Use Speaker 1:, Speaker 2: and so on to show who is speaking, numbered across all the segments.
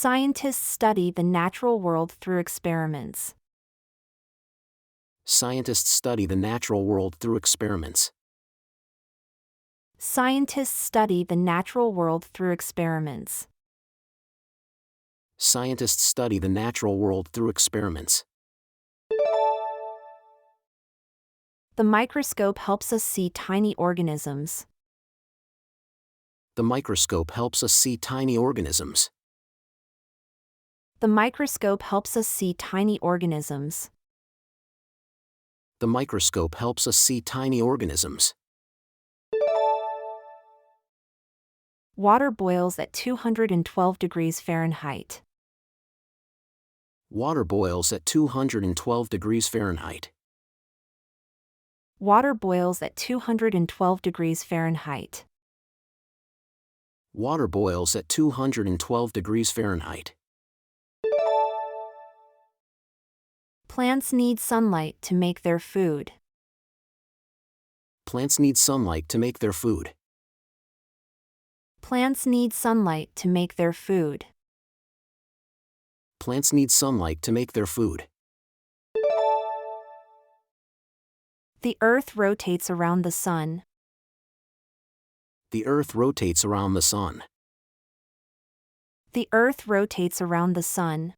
Speaker 1: Scientists study the natural world through experiments.
Speaker 2: Scientists study the natural world through experiments.
Speaker 1: Scientists study the natural world through experiments.
Speaker 2: Scientists study the natural world through experiments.
Speaker 1: The microscope helps us see tiny organisms.
Speaker 2: The microscope helps us see tiny organisms.
Speaker 1: The microscope helps us see tiny organisms.
Speaker 2: The microscope helps us see tiny organisms.
Speaker 1: Water boils at 212 degrees Fahrenheit.
Speaker 2: Water boils at 212 degrees Fahrenheit.
Speaker 1: Water boils at 212 degrees Fahrenheit.
Speaker 2: Water boils at 212 degrees Fahrenheit.
Speaker 1: Plants need sunlight to make their food.
Speaker 2: Plants need sunlight to make their food.
Speaker 1: Plants need sunlight to make their food.
Speaker 2: Plants need sunlight to make their food.
Speaker 1: The Earth rotates around the sun.
Speaker 2: The Earth rotates around the sun.
Speaker 1: The Earth rotates around the sun.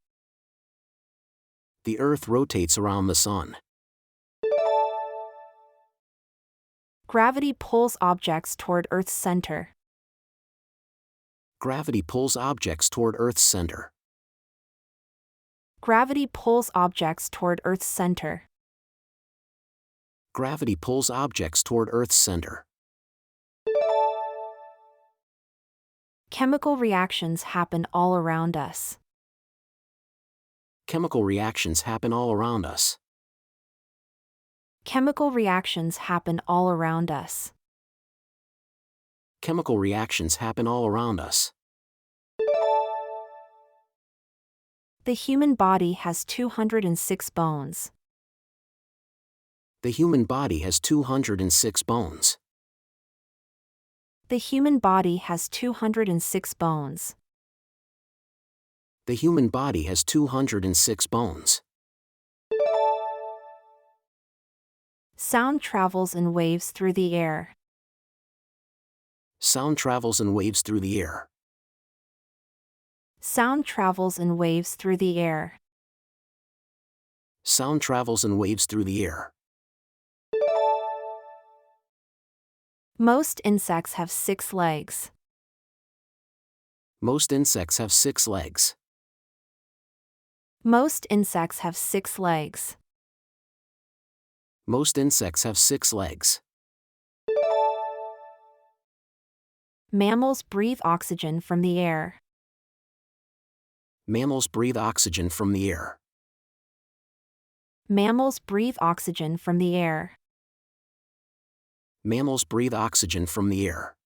Speaker 2: The Earth rotates around the sun.
Speaker 1: Gravity pulls objects toward Earth's center.
Speaker 2: Gravity pulls objects toward Earth's center.
Speaker 1: Gravity pulls objects toward Earth's center.
Speaker 2: Gravity pulls objects toward Earth's center.
Speaker 1: Chemical reactions happen all around us.
Speaker 2: Chemical reactions happen all around us.
Speaker 1: Chemical reactions happen all around us.
Speaker 2: Chemical reactions happen all around us.
Speaker 1: The human body has 206 bones.
Speaker 2: The human body has 206 bones.
Speaker 1: The human body has 206 bones.
Speaker 2: The human body has 206 bones.
Speaker 1: Sound travels in waves through the air.
Speaker 2: Sound travels in waves through the air.
Speaker 1: Sound travels in waves through the air.
Speaker 2: Sound travels in waves through the air.
Speaker 1: Most insects have 6 legs.
Speaker 2: Most insects have 6 legs.
Speaker 1: Most insects have 6 legs.
Speaker 2: Most insects have 6 legs.
Speaker 1: Mammals breathe oxygen from the air.
Speaker 2: Mammals breathe oxygen from the air.
Speaker 1: Mammals breathe oxygen from the air.
Speaker 2: Mammals breathe oxygen from the air.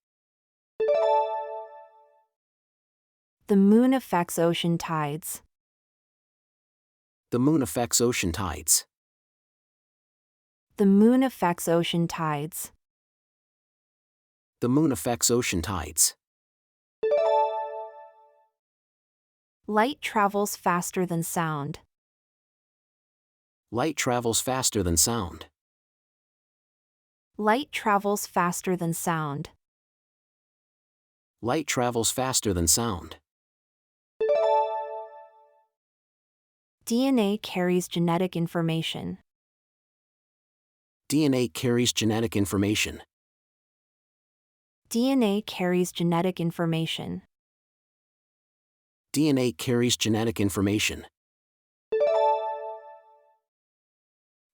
Speaker 1: The moon affects ocean tides.
Speaker 2: The moon affects ocean tides.
Speaker 1: The moon affects ocean tides.
Speaker 2: The moon affects ocean tides.
Speaker 1: Light travels faster than sound.
Speaker 2: Light travels faster than sound.
Speaker 1: Light travels faster than sound.
Speaker 2: Light travels faster than sound.
Speaker 1: DNA carries genetic information.
Speaker 2: DNA carries genetic information.
Speaker 1: DNA carries genetic information.
Speaker 2: DNA carries genetic information.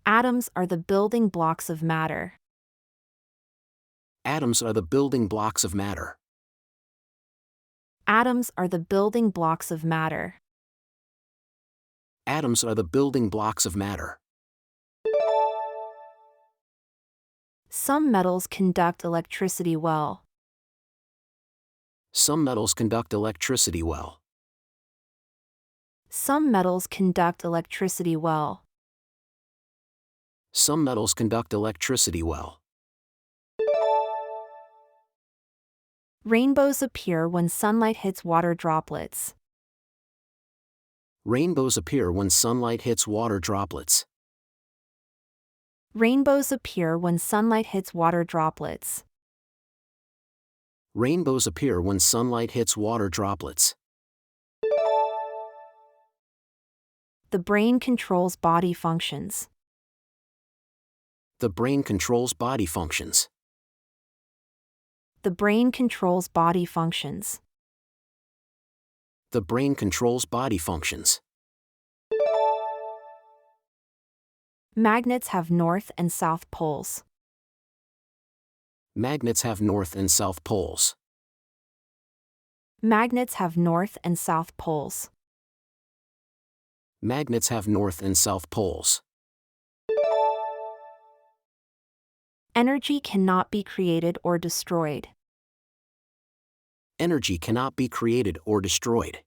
Speaker 1: Atoms are the building blocks of matter.
Speaker 2: Atoms are the building blocks of matter.
Speaker 1: Atoms are the building blocks of matter.
Speaker 2: Atoms are the building blocks of matter.
Speaker 1: Some metals conduct electricity well.
Speaker 2: Some metals conduct electricity well.
Speaker 1: Some metals conduct electricity well.
Speaker 2: Some metals conduct electricity well.
Speaker 1: Rainbows appear when sunlight hits water droplets.
Speaker 2: Rainbows appear when sunlight hits water droplets.
Speaker 1: Rainbows appear when sunlight hits water droplets.
Speaker 2: Rainbows appear when sunlight hits water droplets.
Speaker 1: The brain controls body functions.
Speaker 2: The brain controls body functions.
Speaker 1: The brain controls body functions.
Speaker 2: The brain controls body functions.
Speaker 1: Magnets have north and south poles.
Speaker 2: Magnets have north and south poles.
Speaker 1: Magnets have north and south poles.
Speaker 2: Magnets have north and south poles.
Speaker 1: Energy cannot be created or destroyed.
Speaker 2: Energy cannot be created or destroyed.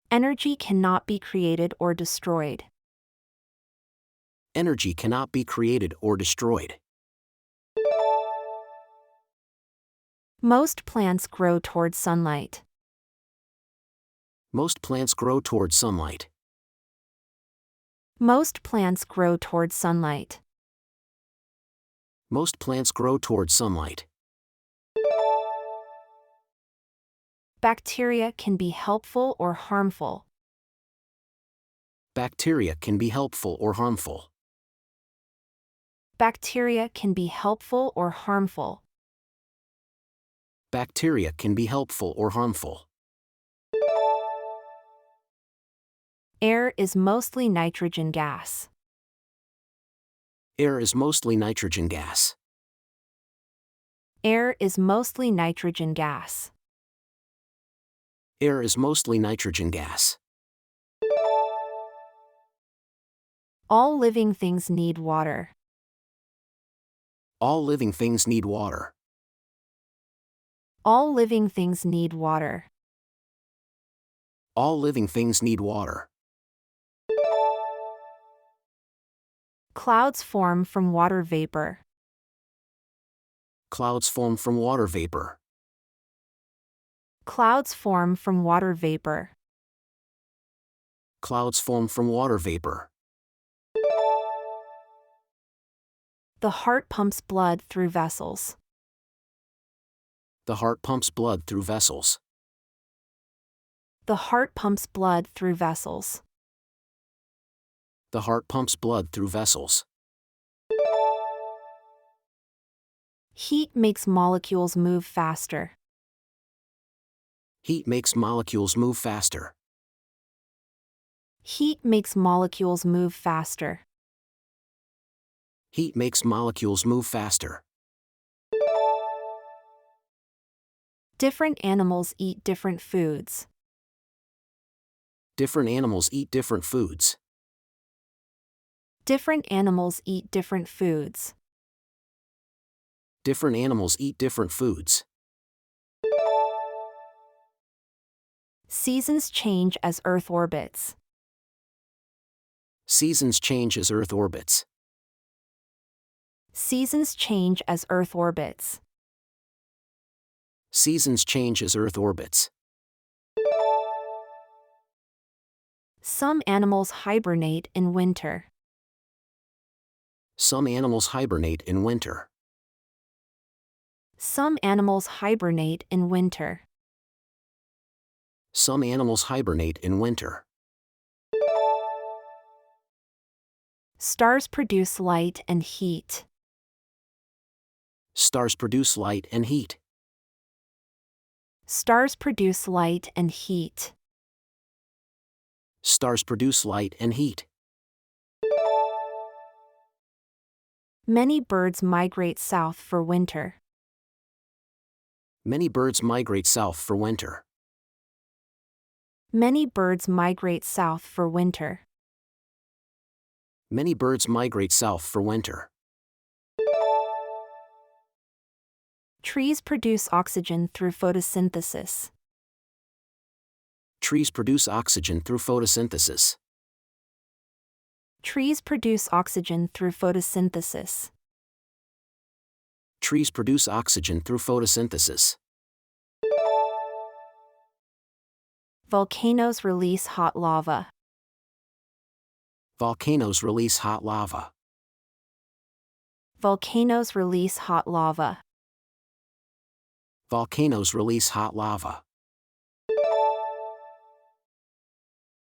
Speaker 1: Energy cannot be created or destroyed.
Speaker 2: Energy cannot be created or destroyed.
Speaker 1: Most plants grow toward sunlight.
Speaker 2: Most plants grow toward sunlight.
Speaker 1: Most plants grow toward sunlight.
Speaker 2: Most plants grow toward sunlight.
Speaker 1: Bacteria can be helpful or harmful.
Speaker 2: Bacteria can be helpful or harmful.
Speaker 1: Bacteria can be helpful or harmful.
Speaker 2: Bacteria can be helpful or harmful.
Speaker 1: Air is mostly nitrogen gas.
Speaker 2: Air is mostly nitrogen gas.
Speaker 1: Air is mostly nitrogen gas.
Speaker 2: Air is mostly nitrogen gas.
Speaker 1: All living things need water.
Speaker 2: All living things need water.
Speaker 1: All living things need water.
Speaker 2: All living things need water.
Speaker 1: Clouds form from water vapor.
Speaker 2: Clouds form from water vapor.
Speaker 1: Clouds form from water vapor.
Speaker 2: Clouds form from water vapor.
Speaker 1: The heart pumps blood through vessels.
Speaker 2: The heart pumps blood through vessels.
Speaker 1: The heart pumps blood through vessels.
Speaker 2: The heart pumps blood through vessels.
Speaker 1: Heat makes molecules move faster.
Speaker 2: Heat makes molecules move faster.
Speaker 1: Heat makes molecules move faster.
Speaker 2: Heat makes molecules move faster.
Speaker 1: Different animals eat different foods.
Speaker 2: Different animals eat different foods.
Speaker 1: Different animals eat different foods.
Speaker 2: Different animals eat different foods.
Speaker 1: Seasons change as Earth orbits.
Speaker 2: Seasons change as Earth orbits.
Speaker 1: Seasons change as Earth orbits.
Speaker 2: Seasons change as Earth orbits.
Speaker 1: Some animals hibernate in winter.
Speaker 2: Some animals hibernate in winter.
Speaker 1: Some animals hibernate in winter.
Speaker 2: Some animals hibernate in winter.
Speaker 1: Stars produce light and heat.
Speaker 2: Stars produce light and heat.
Speaker 1: Stars produce light and heat.
Speaker 2: Stars produce light and heat.
Speaker 1: Many birds migrate south for winter.
Speaker 2: Many birds migrate south for winter.
Speaker 1: Many birds migrate south for winter.
Speaker 2: Many birds migrate south for winter.
Speaker 1: Trees produce oxygen through photosynthesis.
Speaker 2: Trees produce oxygen through photosynthesis.
Speaker 1: Trees produce oxygen through photosynthesis.
Speaker 2: Trees produce oxygen through photosynthesis.
Speaker 1: Volcanoes release hot lava.
Speaker 2: Volcanoes release hot lava.
Speaker 1: Volcanoes release hot lava.
Speaker 2: Volcanoes release hot lava.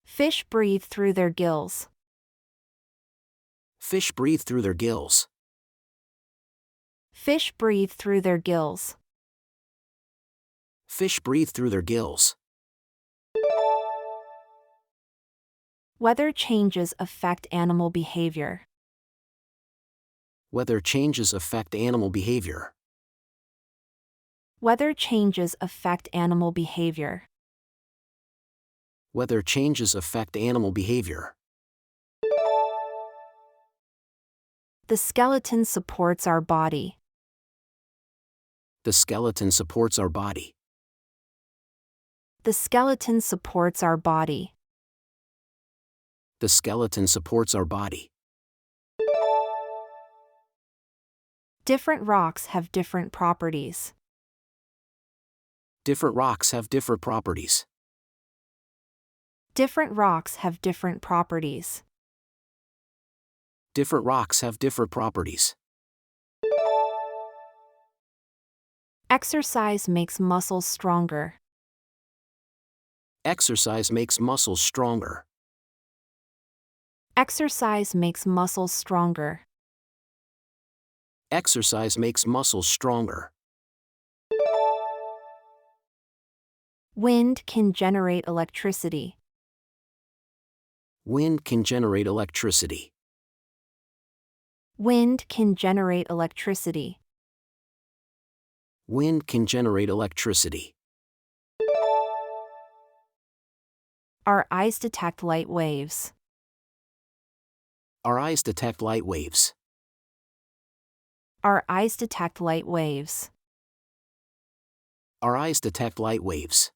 Speaker 1: Fish breathe through their gills.
Speaker 2: Fish breathe through their gills.
Speaker 1: Fish breathe through their gills.
Speaker 2: Fish breathe through their gills.
Speaker 1: Weather changes affect animal behavior.
Speaker 2: Weather changes affect animal behavior.
Speaker 1: Weather changes affect animal behavior.
Speaker 2: Weather changes affect animal behavior.
Speaker 1: The skeleton supports our body.
Speaker 2: The skeleton supports our body.
Speaker 1: The skeleton supports our body.
Speaker 2: The skeleton supports our body.
Speaker 1: Different rocks have different properties.
Speaker 2: Different rocks have different properties.
Speaker 1: Different rocks have different properties.
Speaker 2: Different rocks have different properties.
Speaker 1: Exercise makes muscles stronger.
Speaker 2: Exercise makes muscles stronger.
Speaker 1: Exercise makes muscles stronger.
Speaker 2: Exercise makes muscles stronger.
Speaker 1: Wind can generate electricity.
Speaker 2: Wind can generate electricity.
Speaker 1: Wind can generate electricity.
Speaker 2: Wind can generate electricity.
Speaker 1: Our eyes detect light waves.
Speaker 2: Our eyes detect light waves.
Speaker 1: Our eyes detect light waves.
Speaker 2: Our eyes detect light waves.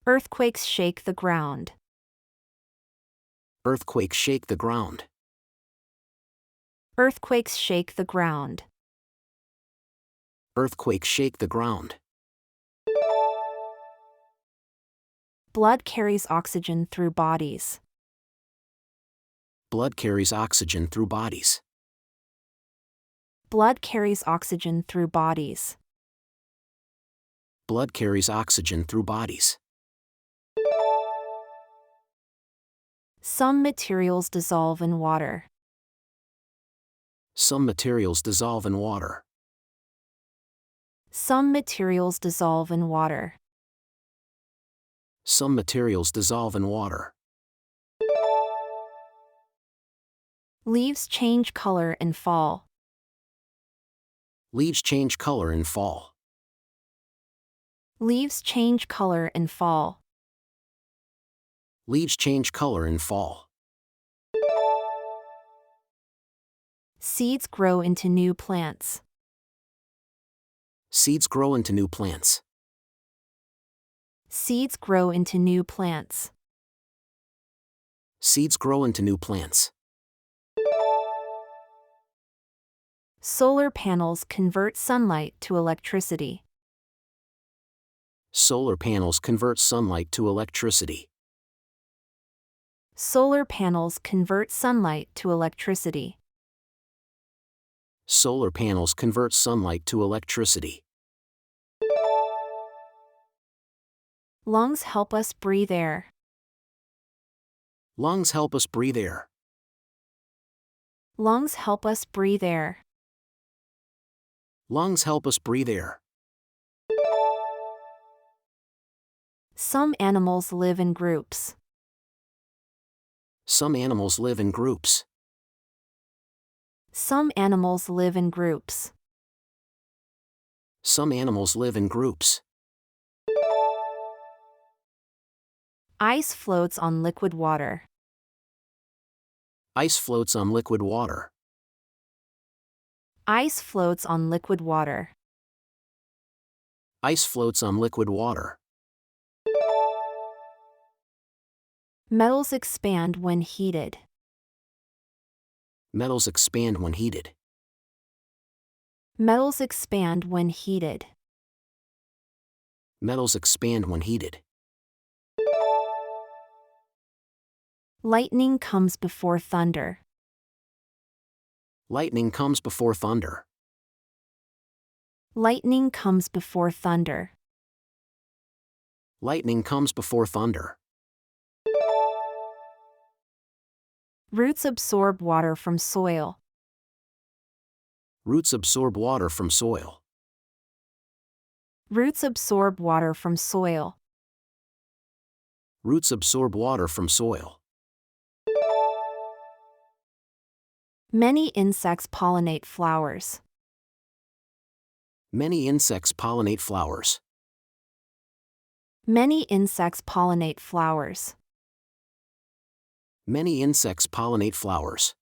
Speaker 1: Earthquakes shake the ground.
Speaker 2: Earthquakes shake the ground.
Speaker 1: Earthquakes shake the ground.
Speaker 2: Earthquakes shake the ground.
Speaker 1: Blood carries oxygen through bodies.
Speaker 2: Blood carries oxygen through bodies.
Speaker 1: Blood carries oxygen through bodies.
Speaker 2: Blood carries oxygen through bodies.
Speaker 1: Some materials dissolve in water.
Speaker 2: Some materials dissolve in water.
Speaker 1: Some materials dissolve in water.
Speaker 2: Some materials dissolve in water.
Speaker 1: Leaves change color in fall.
Speaker 2: Leaves change color in fall.
Speaker 1: Leaves change color in fall.
Speaker 2: Leaves change color in fall.
Speaker 1: Seeds grow into new plants.
Speaker 2: Seeds grow into new plants.
Speaker 1: Seeds grow into new plants.
Speaker 2: Seeds grow into new plants.
Speaker 1: Solar panels convert sunlight to electricity.
Speaker 2: Solar panels convert sunlight to electricity.
Speaker 1: Solar panels convert sunlight to electricity.
Speaker 2: Solar panels convert sunlight to electricity.
Speaker 1: Lungs help us breathe air.
Speaker 2: Lungs help us breathe air.
Speaker 1: Lungs help us breathe air.
Speaker 2: Lungs help us breathe air.
Speaker 1: Some animals live in groups.
Speaker 2: Some animals live in groups.
Speaker 1: Some animals live in groups.
Speaker 2: Some animals live in groups.
Speaker 1: Ice floats on liquid water.
Speaker 2: Ice floats on liquid water.
Speaker 1: Ice floats on liquid water.
Speaker 2: Ice floats on liquid water.
Speaker 1: Metals expand when heated.
Speaker 2: Metals expand when heated.
Speaker 1: Metals expand when heated.
Speaker 2: Metals expand when heated.
Speaker 1: Lightning comes before thunder.
Speaker 2: Lightning comes before thunder.
Speaker 1: Lightning comes before thunder.
Speaker 2: Lightning comes before thunder.
Speaker 1: Roots absorb water from soil.
Speaker 2: Roots absorb water from soil.
Speaker 1: Roots absorb water from soil.
Speaker 2: Roots absorb water from soil.
Speaker 1: Many insects pollinate flowers.
Speaker 2: Many insects pollinate flowers.
Speaker 1: Many insects pollinate flowers.
Speaker 2: Many insects pollinate flowers.